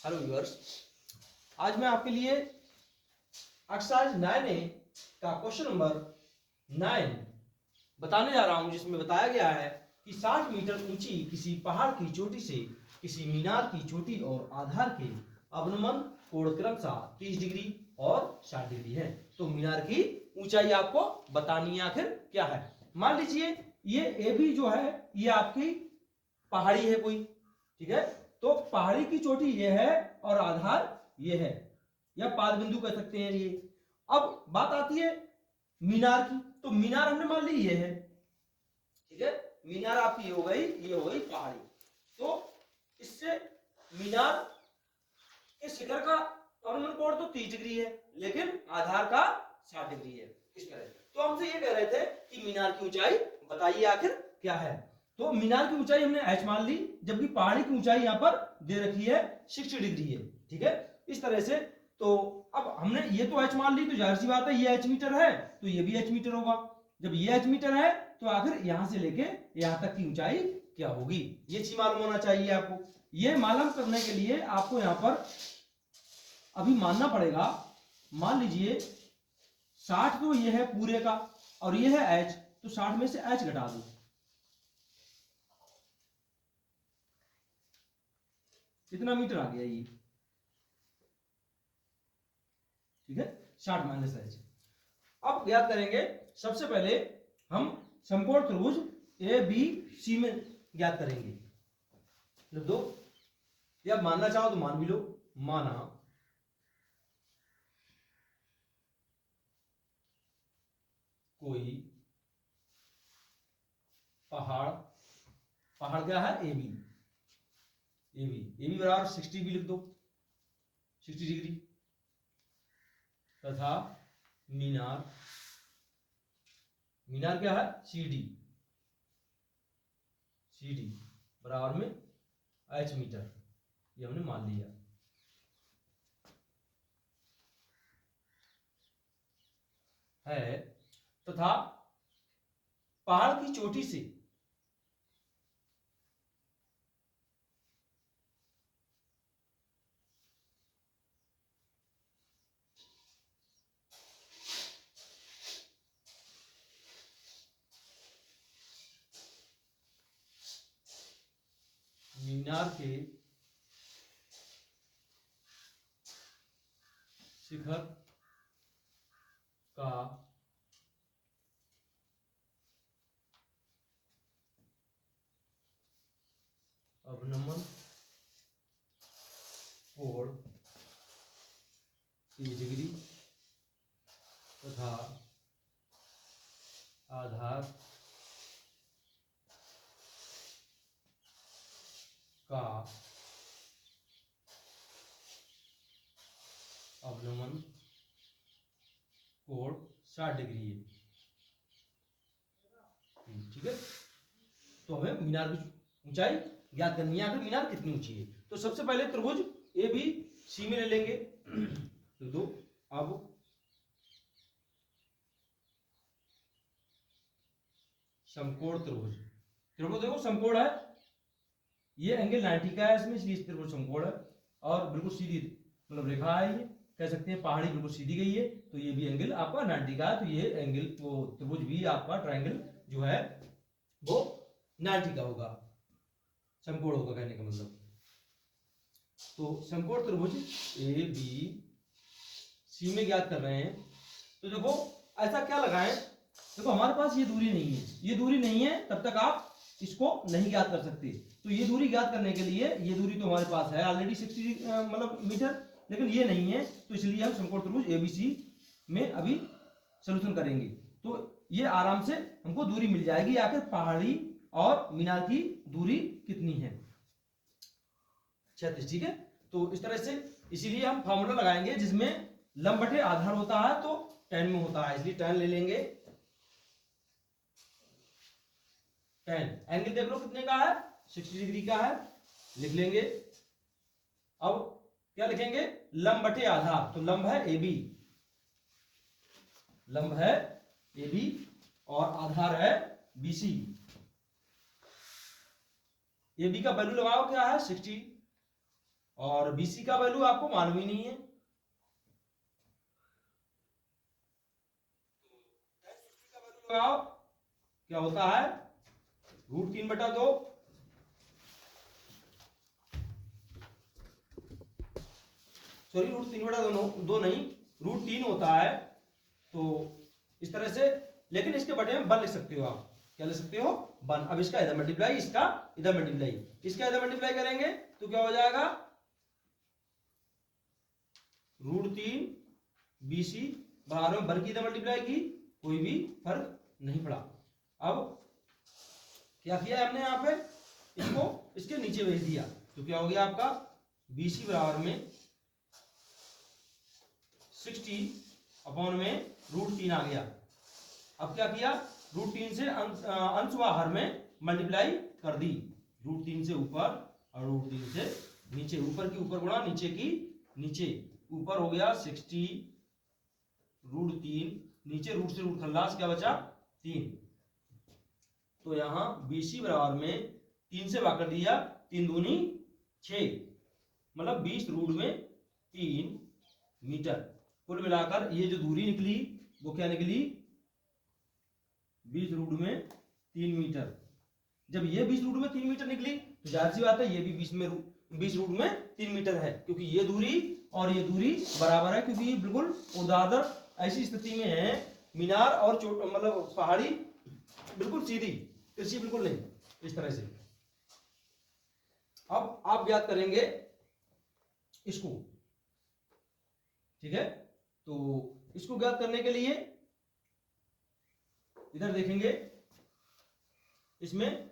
Hello viewers, आज मैं आपके लिए एक्सरसाइज 9A का क्वेश्चन नंबर 9 बताने जा रहा हूं, जिसमें बताया गया है कि 60 मीटर ऊंची किसी पहाड़ की चोटी से किसी मीनार की चोटी और आधार के अवनमन कोण क्रमशः 30 डिग्री और 60 डिग्री है। तो मीनार की ऊंचाई आपको बतानी है आखिर क्या है। मान लीजिए ये ए बी जो है ये आपकी पहाड़ी है कोई, ठीक है। तो पहाड़ी की चोटी ये है और आधार ये है, या पाद बिंदु कह सकते हैं ये। अब बात आती है मीनार की, तो मीनार हमने मान ली ये है, ठीक है। मीनार आपकी ये हो गई, ये हो गई पहाड़ी। तो इससे मीनार के शिखर का अवनमन कोण तो 30 डिग्री है, लेकिन आधार का 60 डिग्री है। इस तरह तो हमसे ये कह रहे थे कि मीनार की ऊंचाई बताइए आखिर क्या है। तो मीनार की ऊंचाई हमने h मान ली, जबकि पहाड़ी की ऊंचाई यहाँ पर दे रखी है 60 डिग्री है, ठीक है। इस तरह से तो अब हमने ये तो h मान ली, तो जाहिर सी बात है ये h मीटर है तो ये भी h मीटर होगा। जब ये h मीटर है तो आखिर यहां से लेके यहां तक की ऊंचाई क्या होगी, ये चीज मालूम होना चाहिए आपको। ये मालूम करने के लिए आपको यहां पर अभी मानना पड़ेगा, मान लीजिए 60 तो ये है पूरे का और ये है h, तो 60 में से h घटा दो, कितना मीटर आ गया ये, ठीक है, 60 माइनस h। अब ज्ञात करेंगे, सबसे पहले हम समकोण त्रिभुज ए बी सी में ज्ञात करेंगे। लिख दो, या मानना चाहो तो मान भी लो। माना कोई पहाड़, पहाड़ क्या है ए बी, ए बी बराबर 60 भी लिख दो, 60 डिग्री, तथा मीनार, मीनार क्या है सी डी, सी डी बराबर में h मीटर, ये हमने मान लिया है। तथा पहाड़ की चोटी से मीनार के शिखर का अवनमन कोण 30 डिग्री तथा आधार का अवनमन कोण 60 डिग्री है, ठीक है। तो हमें मीनार की ऊंचाई ज्ञात करनी है, आखिर मीनार कितनी ऊंची है। तो सबसे पहले त्रिभुज ए बी सी में ले लेंगे। तो अब समकोण त्रिभुज, त्रिभुज देखो समकोण है, ये एंगल 90 का है इसमें, इसलिए त्रिभुज समकोण है और बिल्कुल सीधी मतलब रेखा है, ये कह सकते हैं पहाड़ी बिल्कुल सीधी गई है, तो ये भी एंगल आपका 90 का है। तो ये एंगल वो त्रिभुज भी आपका ट्रायंगल जो है वो 90 का होगा, समकोण होगा कहने का मतलब। तो समकोण त्रिभुज ए बी सी में ज्ञात कर रहे हैं। तो देखो ऐसा क्या लगाएं, देखो हमारे पास ये दूरी नहीं है, ये दूरी नहीं है तब तक आप इसको नहीं ज्ञात कर सकते। तो ये दूरी ज्ञात करने के लिए, ये दूरी तो हमारे पास है ऑलरेडी 60 मतलब मीटर, लेकिन ये नहीं है, तो इसलिए हम समकोण त्रिभुज एबीसी में अभी सोल्यूशन करेंगे। तो ये आराम से हमको दूरी मिल जाएगी, आखिर पहाड़ी और मीनार की दूरी कितनी है, 36, ठीक है। तो इस तरह से इसीलिए हम फॉर्मूला लगाएंगे जिसमें लंब बटे आधार होता है, तो tan में होता है, इसलिए tan ले लेंगे। tan एंगल देख लो कितने का है, 60 डिग्री का है, लिख लेंगे। अब क्या लिखेंगे, लंब बटे आधार, तो लंब है ए बी, लंब है ए बी और आधार है बी सी। ए बी का वैल्यू लगाओ क्या है 60 और BC का वैल्यू आपको मालूम ही नहीं है। लगाओ, क्या होता है √3/2, सॉरी √3/2 नहीं, √3 होता है। तो इस तरह से, लेकिन इसके बटे में 1 लिख सकते हो आप। क्या लिख सकते हो? 1। अब इसका इधर मल्टीप्लाई, इसका इधर मल्टीप्लाई, इसका इधर मल्टीप्लाई करेंगे तो क्या हो जाएगा? √3 BC बराबर में 1 की इधर मल्टीप्लाई की, कोई भी फर्क नहीं पड़ा। अब क्या किया हमने यहाँ पे, इसको इसके नीचे भेज दिया, तो क्या हो गया आपका? BC बराबर में 60 में √3 आ गया। अब क्या किया? √3 से अंश व हर में मल्टीप्लाई कर दी। √3 से ऊपर और √3 से नीचे, ऊपर की ऊपर गुणा नीचे की नीचे, ऊपर हो गया 60 √3, नीचे रूट से रूट खल्लास, क्या बचा? 3। तो यहां BC बराबर में 3 से भाग कर दिया, 3 दूनी 6, मतलब 20√3 मीटर। कुल मिलाकर ये जो दूरी निकली वो क्या निकली? 20√3 मीटर। जब ये 20√3 मीटर निकली तो जाहिर सी बात है ये भी 20√3 मीटर है, क्योंकि ये दूरी और ये दूरी बराबर है, क्योंकि ये बिल्कुल ऊर्ध्वाधर ऐसी स्थिति में है, मीनार और मतलब पहाड़ी बिल्कुल सीधी, तिरछी बिल्कुल नहीं, इस तरह से। अब आप ज्ञात करेंगे इसको, ठीक है? तो इसको ज्ञात करने के लिए इधर देखेंगे, इसमें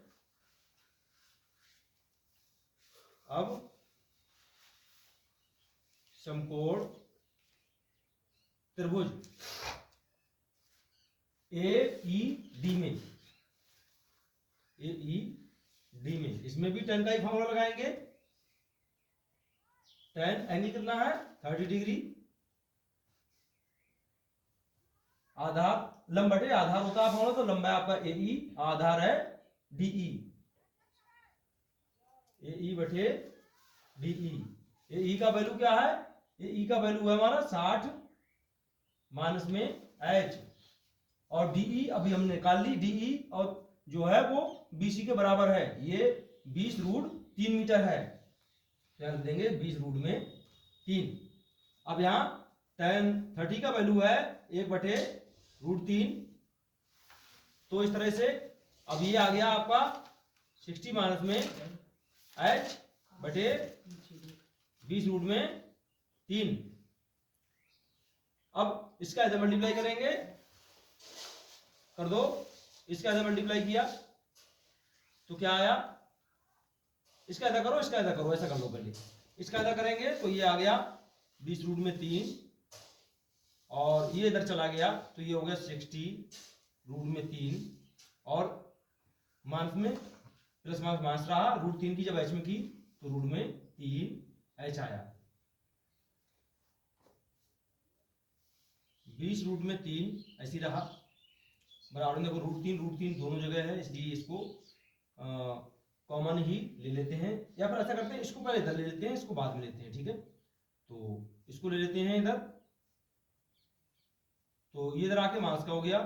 अब समकोण त्रिभुज AED में, इसमें भी tan का ही फॉर्मूला लगाएंगे। tan एंगल कितना है? 30 डिग्री। आधार लंब बटे आधार होता है फॉर्मूला, तो लंबा है आपका AE, आधार है DE, AE बटे DE। AE का वैल्यू क्या है? AE का वैल्यू है हमारा 60 माइनस में H, और DE अभी हमने निकाल ली, DE और जो है वो BC के बराबर है, ये 20√3 मीटर है। क्या लिख देंगे? 20√3। अब यहाँ tan 30 का वैल्यू है 1/√3, तो इस तरह से अब ये आ गया आपका 60 माइनस में H बटे 20√3। अब इसका इधर मल्टीप्लाई करेंगे, कर दो, इसका इधर मल्टीप्लाई किया तो क्या आया? इसका इधर करो, इसका इधर करो, ऐसा कर लो पहले। इसका इधर करेंगे तो ये आ गया 20√3, और ये इधर चला गया तो ये हो गया 60√3, और माइनस में प्लस माइनस रहा, √3 की जब H में की तो √3 H आया। 20√3 ऐसी रहा, बराबर में देखो √3 दोनों जगह है, इसलिए इसको कॉमन ही ले लेते हैं, या फिर ऐसा करते हैं इसको पहले इधर ले लेते हैं, इसको बाद में लेते हैं, ठीक है? तो इसको ले लेते हैं इधर, तो ये इधर आके मास का हो गया,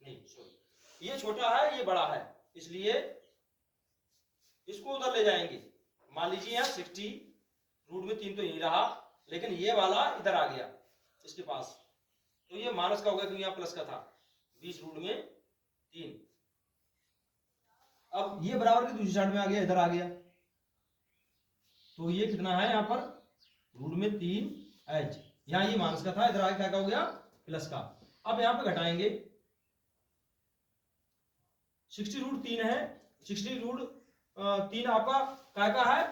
नहीं सॉरी, ये छोटा है ये बड़ा है, इसलिए इसको उधर ले जाएंगे। मान लीजिए यहाँ 60√3 तो यही रहा, लेकिन ये वाला इधर आ गया इसके पास, तो ये माइनस का हो गया क्योंकि यहाँ प्लस का था, 20√3। अब ये बराबर की दूसरी साइड में आ गया, इधर आ गया, तो ये कितना है यहाँ पर? √3H। यहाँ ये माइनस का था, इधर आगे क्या हो गया? प्लस का। अब यहाँ पे घटाएंगे, 60√3 है, 60√3 आपका क्या का है?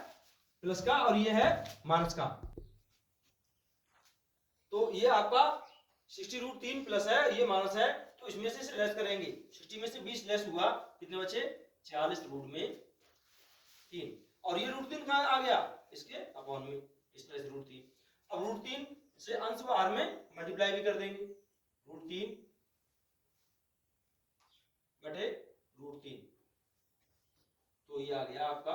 प्लस का, और ये है माइनस का, तो ये आपका 60√3 प्लस है, ये माइनस है, तो इसमें से लेस करेंगे, 60 में से 20 लेस हुआ, कितने बचे? 40√3, और ये √3 कहाँ आ गया? इसके अपॉन में, इस तरह से √3। अब √3 से अंश व हर में मल्टीप्लाई भी कर देंगे, √3/√3। तो ये आ गया आपका,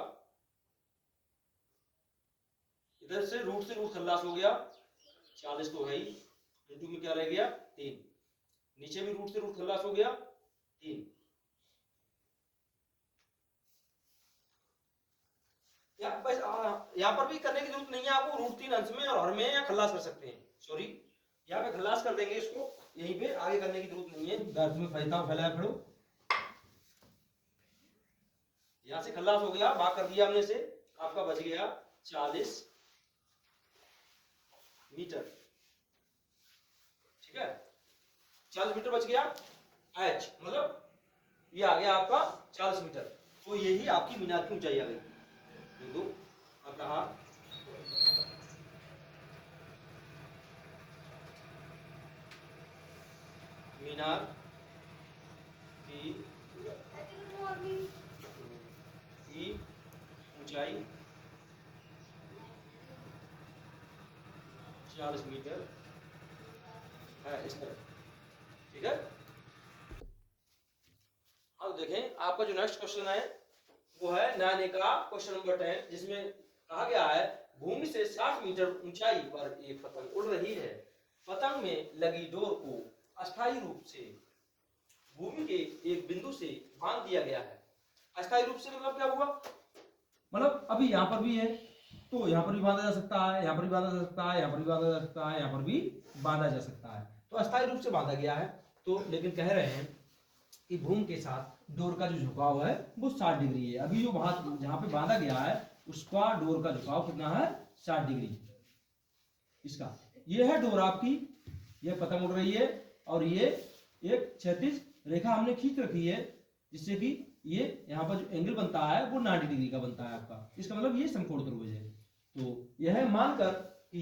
इधर से रूट खल्लास हो गया, 40 तो है ही, इंटू में क्या रह गया 3, नीचे भी रूट से रूट खल्लास हो गया 3। यहाँ पर भी करने की जरूरत नहीं है आपको, रूट 3 अंश में और हर में या खल्लास कर सकते हैं, सॉरी यहाँ पे खल्लास कर देंगे इसको, यहीं पे आगे करने की जरूरत नहीं है। गर्भ में फैलाया फिरो, यहां से खल्लास हो गया, भाग कर दिया हमने से, आपका बच गया 40 मीटर, ठीक है, 40 मीटर बच गया h, मतलब ये आ गया आपका 40 मीटर। तो यही आपकी मीनार की ऊंचाई आ गई। बिंदु अब कहा मीनार की ऊंचाई 40 मीटर है, इस तरह, ठीक है। अब देखें आपका जो नेक्स्ट क्वेश्चन है वो है 9A का क्वेश्चन नंबर 10, जिसमें कहा गया है भूमि से 60 मीटर ऊंचाई पर एक पतंग उड़ रही है, पतंग में लगी डोर को अस्थायी रूप से भूमि के एक बिंदु से बांध दिया गया है। अस्थायी रूप से मतलब क्या हुआ, मतलब अभी यहाँ पर भी है तो यहाँ पर भी बांधा जा सकता है, यहाँ पर भी बांधा जा सकता है, यहाँ पर भी बांधा जा सकता है, यहाँ पर भी बांधा जा सकता है, तो अस्थायी रूप से बांधा गया है। तो लेकिन कह रहे हैं कि भूमि के साथ डोर का जो झुकाव है वो 60 डिग्री है। अभी जो जहाँ पे बांधा गया है उसका डोर का झुकाव कितना है, 60 डिग्री। इसका ये है डोर आपकी, ये पतंग उड़ रही है और ये एक क्षैतिज रेखा हमने खींच रखी है, जिससे कि ये यहाँ पर जो एंगल बनता है वो 90 डिग्री का बनता है आपका। इसका मतलब ये समकोण त्रिभुज है। तो यह मानकर कि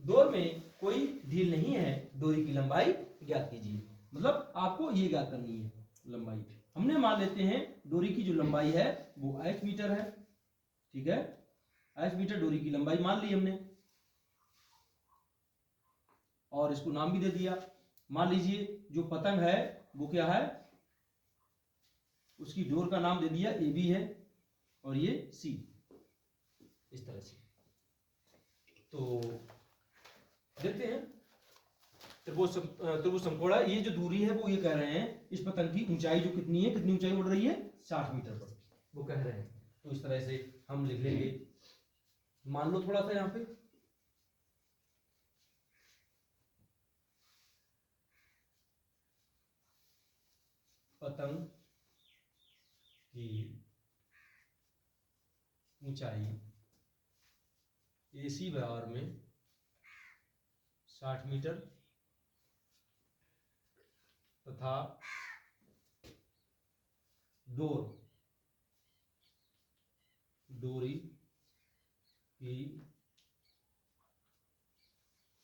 डोर में कोई ढील नहीं है, डोरी की लंबाई ज्ञात कीजिए, मतलब आपको ये ज्ञात करनी है लंबाई। हमने मान लेते हैं डोरी की जो लंबाई है वो h मीटर है, ठीक है, h मीटर डोरी की लंबाई मान ली हमने और इसको नाम भी दे दिया। मान लीजिए जो पतंग है वो क्या है, उसकी डोर का नाम दे दिया AB है और ये C, इस तरह से। तो देखते हैं त्रिभुज समकोण है, ये जो दूरी है वो ये कह रहे हैं इस पतंग की ऊंचाई जो कितनी है, कितनी ऊंचाई उड़ रही है 60 मीटर पर, वो कह रहे हैं। तो इस तरह से हम लिख लेंगे, मान लो थोड़ा सा यहाँ पे पतंग की ऊंचाई AC बराबर में 60 मीटर तथा डोरी की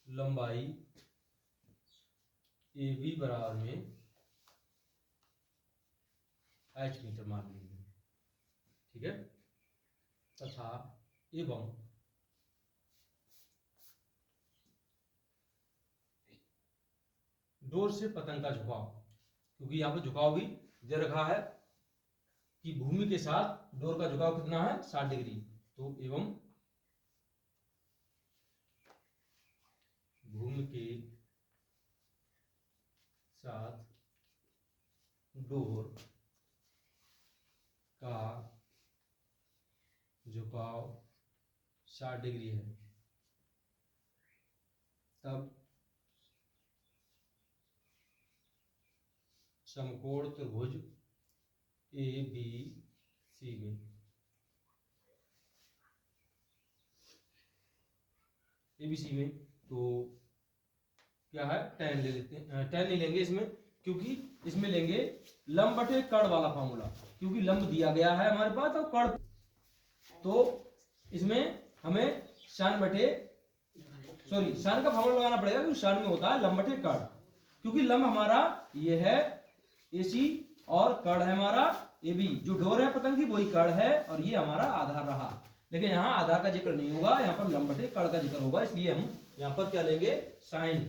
लंबाई AB बराबर में h मीटर मान लीजिए, ठीक है, तथा एवं डोर से पतंग का झुकाव, क्योंकि यहाँ पर झुकाव भी दे रखा है कि भूमि के साथ डोर का झुकाव कितना है 60 डिग्री। तो एवं भूमि के साथ डोर का झुकाव 60 डिग्री है, तब समकोण त्रिभुज ABC में तो क्या है, tan ले लेते हैं, tan नहीं लेंगे इसमें, क्योंकि इसमें लेंगे लंब बटे कर्ण वाला फॉर्मूला, क्योंकि लंब दिया गया है हमारे पास और कर्ण, तो इसमें हमें शन का फॉर्मूला लगाना पड़ेगा, क्योंकि शन में होता है लंब बटे कर्ण, क्योंकि लंब हमारा ये है AC और कर्ण है हमारा AB, जो डोर है पतंग की वही कर्ण है और ये हमारा आधार रहा। लेकिन यहाँ आधार का जिक्र नहीं होगा, यहाँ पर लंब बटे कर्ण का जिक्र होगा, इसलिए हम यहाँ पर क्या लेंगे, साइन।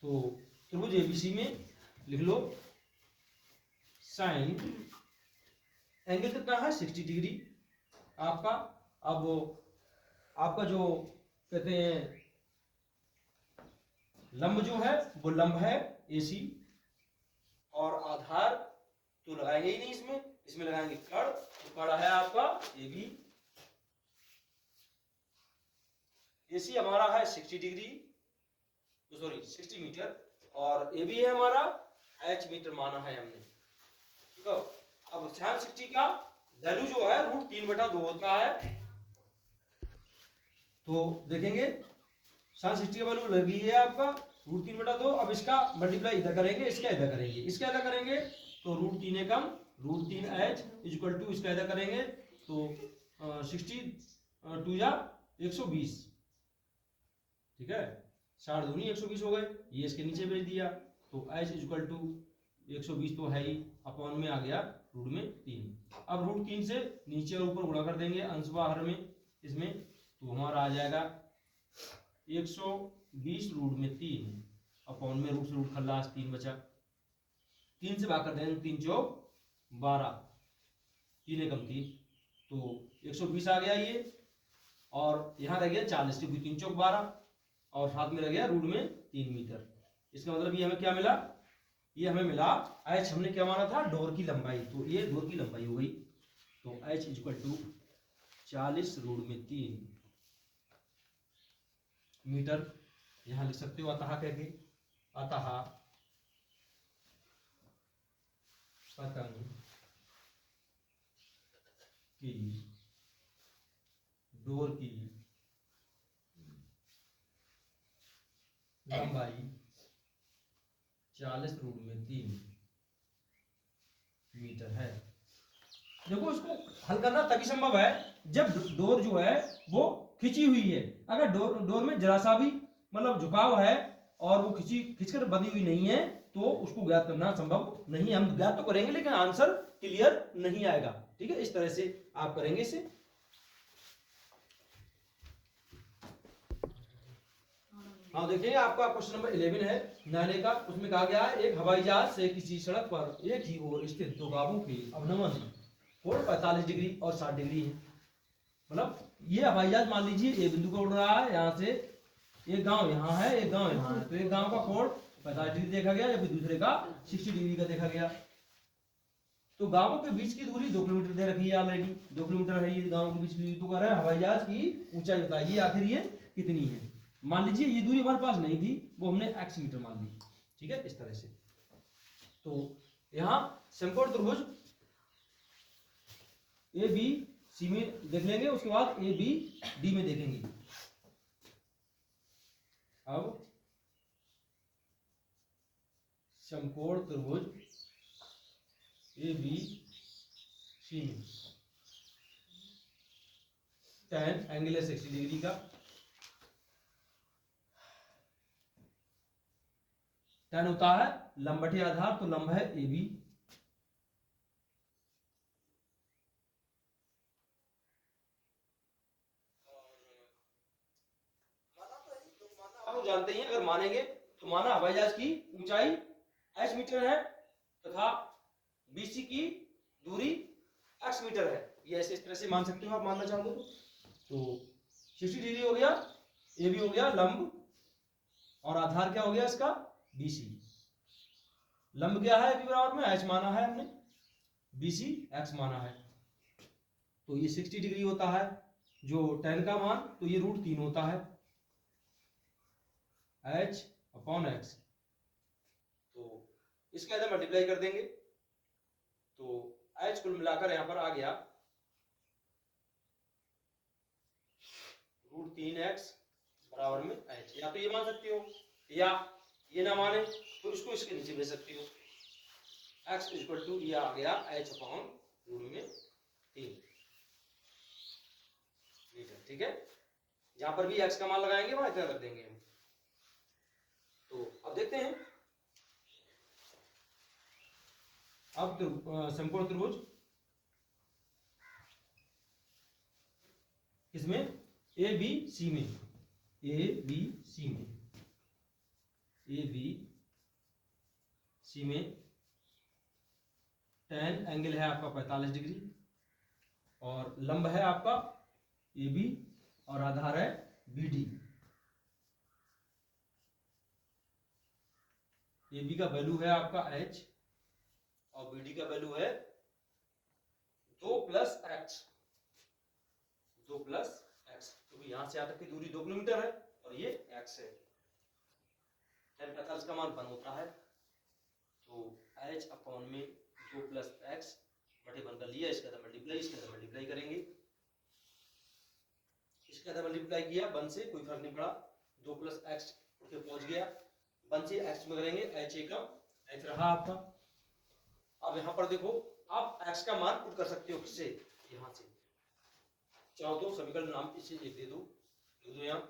तो त्रिभुज ABC में लिख लो साइन एंगल कितना है 60 डिग्री आपका। अब आपका जो कहते हैं लंब जो है वो लंब है AC, और आधार तो लगाएंगे ही नहीं इसमें, इसमें लगाएंगे कड़, तो कड़ है आपका AB। AC हमारा है 60 डिग्री, तो सॉरी 60 मीटर, और AB है हमारा H मीटर माना है हमने, ठीक है। अब sin 60 का वैल्यू जो है √3/2 होता है, तो देखेंगे sin 60 का वैल्यू लगी है आपका √3/2। अब इसका मल्टीप्लाई इधर करेंगे, इसका इधर करेंगे, इसका इधर करेंगे तो √3 एकम √3H इक्वल टू इसका इधर करेंगे तो 60 2 या 120, ठीक है, 60 दूनी 120 हो गए, ये इसके नीचे भेज दिया, तो H इक्वल टू 120 तो है ही, अपॉन में आ गया √3। अब √3 से नीचे और ऊपर गुणा कर देंगे अंश बाहर में इसमें, तो हमारा आ जाएगा 120 √3 अपॉन में रूट से रूट खल्लास 3 बचा, 3 से भाग कर देंगे 3 चौक 12, 3 एकम 3, तो 120 आ गया ये, और यहाँ रह गया 40 क्योंकि 3 चौक 12, और साथ में रह गया रूट में 3 मीटर। इसका मतलब ये हमें क्या मिला, ये हमें मिला H हमने क्या माना था डोर की लंबाई, तो ये डोर की लंबाई हो गई, तो H इक्वल टू 40 √3 मीटर। यहां लिख सकते हो अतः कह के, अतः पतंग की डोर की लंबाई 40 √3 मीटर है। देखो इसको हल करना तभी संभव है जब डोर जो है वो खिंची हुई है। अगर डोर में जरा सा भी मतलब झुकाव है और वो खिंचकर बंधी हुई नहीं है तो उसको ज्ञात करना संभव नहीं। हम ज्ञात तो करेंगे लेकिन आंसर क्लियर नहीं आएगा, ठीक है। इस तरह से आप करेंगे इसे। हाँ देखिए आपका क्वेश्चन नंबर 11 है नाले का। उसमें कहा गया है एक हवाई जहाज से किसी सड़क पर एक ही ओर स्थित दो गांवों के अवनमन कोण 45 डिग्री और 60 डिग्री है। मतलब ये हवाई जहाज मान लीजिए ए बिंदु को उड़ रहा है, यहाँ से एक गांव यहाँ है एक गांव यहाँ है, तो एक गांव का कोण 45 डिग्री देखा गया जबकि दूसरे का 60 डिग्री का देखा गया। तो गांवों के बीच की दूरी 2 किलोमीटर दे रखी है ऑलरेडी, 2 किलोमीटर है ये गांवों के बीच की दूरी। तो कह रहा है हवाई जहाज की ऊंचाई बताइए आखिर ये कितनी है। मान लीजिए ये दूरी हमारे पास नहीं थी, वो हमने x मीटर मान ली, ठीक है, इस तरह से। तो यहाँ समकोण त्रिभुज ए बी सी में देख लेंगे, उसके बाद ए बी डी में देखेंगे। अब समकोण त्रिभुज ए बी सी में tan एंगल है 60 डिग्री का, tan होता है लंब बटे आधार, तो लंब है ए बी। हम जानते हैं अगर मानेंगे तो माना हवाई जहाज की ऊंचाई h मीटर है तथा BC की दूरी x मीटर है। ये ऐसे इस तरह से मान सकते हो आप, मानना चाहो तो 60 डिग्री हो गया, ए बी हो गया लंब, और आधार क्या हो गया इसका BC। लंब क्या है बराबर में h माना है हमने, BC x माना है, तो ये 60 डिग्री होता है जो tan का मान, तो ये √3 होता है h अपॉन x। तो इसका इधर मल्टीप्लाई कर देंगे तो h कुल मिलाकर यहां पर आ गया √3x बराबर में h। या तो ये मान सकते हो या ये ना माने तो इसको इसके नीचे भेज सकते हो, x इक्वल टू ये आ गया h अपॉन √3 मीटर, ठीक है। जहां पर भी x का मान लगाएंगे वहां इतना कर देंगे हम। तो अब देखते हैं अब समकोण त्रिभुज इसमें ए बी सी में, ए बी सी में, ए बी सी में tan एंगल है आपका 45 डिग्री और लंब है आपका AB और आधार है BD। AB का वैल्यू है आपका H और BD का वैल्यू है 2 + x, 2 + x, क्योंकि यहां से यहाँ तक की दूरी 2 किलोमीटर है और ये x है। tan का का मान 1 होता है, तो H अपॉन में 2 + x बटे 1 कर लिया, इसके साथ मल्टीप्लाई, इसके साथ मल्टीप्लाई करेंगे, इसके साथ मल्टीप्लाई किया 1 से, कोई फर्क नहीं पड़ा, 2 + x उठ के पहुंच गया, 1 से x में करेंगे, h एकम h रहा आपका। अब यहां पर देखो, आप x का मान पुट कर सकते हो किससे, यहां से चाहो तो समीकरण नाम इसे एक दे दो, यहां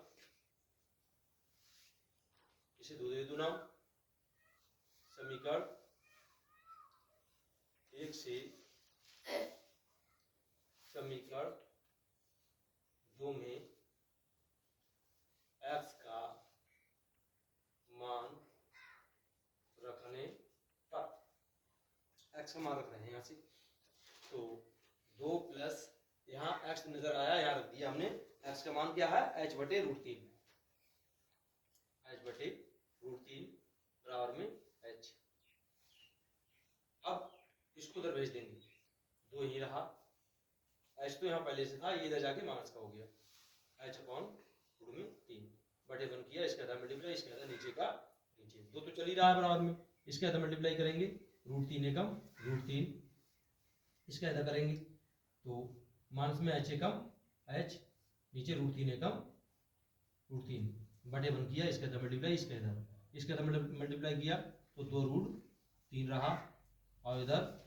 इसे दे दो नाम, समीकरण 1 से समीकरण 2 में x का मान रखने पर, x का मान रख रहे हैं यहाँ से, तो 2 + यहाँ x नजर आया, यहाँ रख दिया हमने, x का मान क्या है h बटे √3, h बटे √3 बराबर में h। अब इसको उधर भेज देंगे, 2 ही रहा, h तो यहाँ पहले से था, ये इधर जाके माइनस का हो गया, h अपॉन √3 बटे 1 किया, इसके आधा मल्टीप्लाई, इसके आधा नीचे का नीचे, 2 तो चल ही रहा है बराबर में, इसके आधा मल्टीप्लाई करेंगे, √3 एकम √3, इसके आधा करेंगे तो माइनस में h एकम h, नीचे √3 एकम √3 बटे 1 किया, इसके आधा मल्टीप्लाई, इसके आधा मल्टीप्लाई किया तो 2√3 रहा, और इधर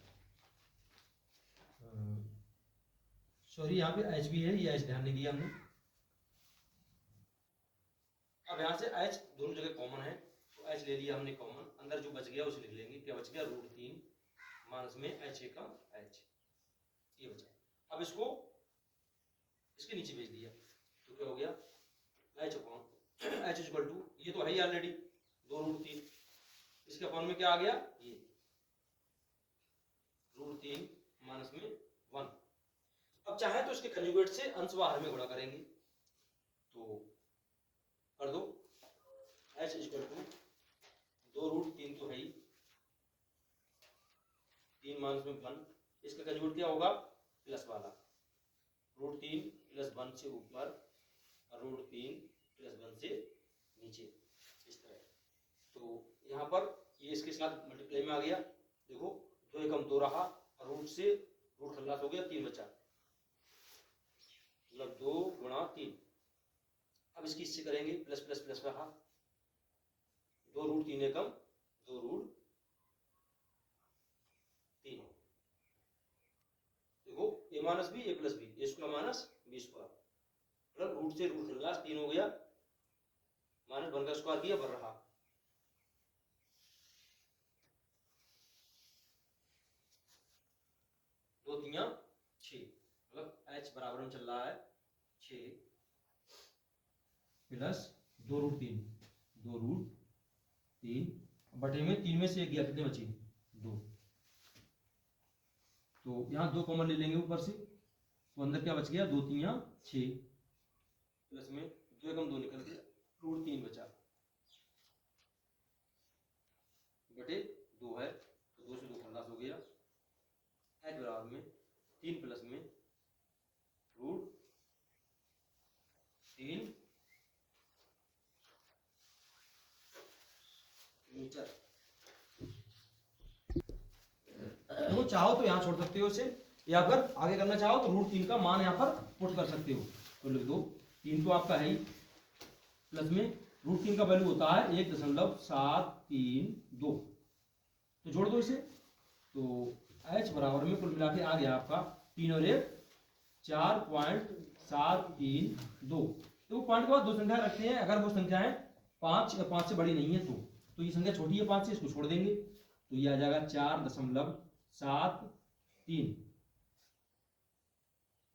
सॉरी यहाँ पे h भी है, ये h ध्यान नहीं दिया हमने। अब यहाँ से h दोनों जगह कॉमन है, तो h ले लिया हमने कॉमन, अंदर जो बच गया उसे लिख लेंगे, क्या बच गया √3 माइनस में h एकम h, ये बचा। अब इसको इसके नीचे भेज दिया तो क्या हो गया h upon h equal to, ये तो है ही ऑलरेडी 2√3, इसके अपॉन में क्या आ गया ये √3 माइनस में 1। अब चाहे तो इसके कंजुगेट से अंश बाहर में गुणा करेंगे, तो कर दो, h इक्वल टू 2√3 तो है ही, 3 माइनस में 1, इसका कंजुगेट क्या होगा प्लस वाला, √3 + 1 से ऊपर और √3 + 1 से नीचे, इस तरह। तो यहाँ पर ये इसके साथ मल्टीप्लाई में आ गया, देखो 2 एकम 2 रहा, और रूट से रूट खल्लास हो गया, 3 बचा, मतलब 2 × 3। अब इसकी इससे करेंगे, प्लस प्लस प्लस रहा, 2√3 एकम 2√3, देखो a minus b a plus b, a square minus b square, मतलब रूट से रूट खल्लास 3 हो गया, माइनस 1 का स्क्वायर किया, बढ़ रहा, दो 3 6, मतलब h बराबर में चल रहा है 6 प्लस 2√3, 2√3 बटे में 3 में से 1 गया, कितने बचे 2, तो यहाँ 2 कॉमन ले लेंगे ऊपर से, तो अंदर क्या बच गया 2 3 6, प्लस में 2 एकम 2 निकल गया, √3 बचा, बटे 2 है, तो 2 से 2 खल्लास हो गया, h बराबर में 3 प्लस में √3 मीटर। देखो चाहो तो यहाँ छोड़ सकते हो इसे, या अगर आगे करना चाहो तो √3 का मान यहाँ पर पुट कर सकते हो, तो लिख दो, 3 तो आपका है ही, प्लस में √3 का वैल्यू होता है 1.732, तो जोड़ दो इसे, तो h बराबर में कुल मिला के आ गया आपका 3 और 1 4.732। तो पॉइंट के बाद 2 संख्या रखते हैं, अगर वो संख्याएं 5 या 5 से बड़ी नहीं है तो ये संख्या छोटी है 5 से, इसको छोड़ देंगे, तो ये आ जाएगा 4.73।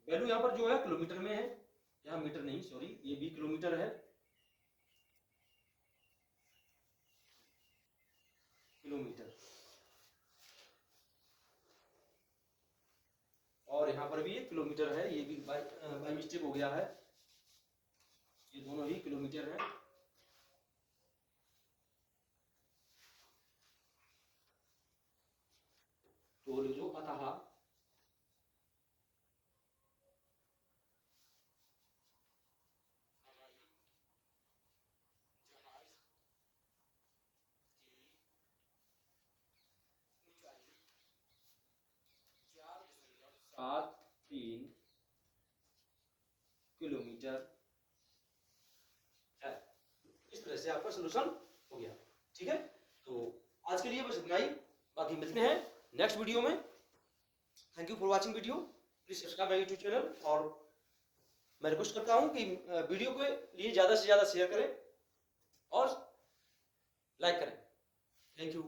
वैल्यू यहाँ पर जो है किलोमीटर में है, यहाँ मीटर नहीं, सॉरी, ये भी किलोमीटर है, किलोमीटर, और यहाँ पर भी ये किलोमीटर है, ये भी बाई मिस्टेक हो गया है, ये दोनों ही किलोमीटर है। तो लिख दो अतः 4.73 किलोमीटर है। इस तरह से आपका सोल्यूशन हो गया। ठीक है, तो आज के लिए बस इतना ही, बाकी मिलते हैं नेक्स्ट वीडियो में। Thank you for watching video, please subscribe my YouTube channel, और मैं रिक्वेस्ट करता हूं कि वीडियो के लिए ज़्यादा से ज़्यादा शेयर करें और लाइक करें। Thank you.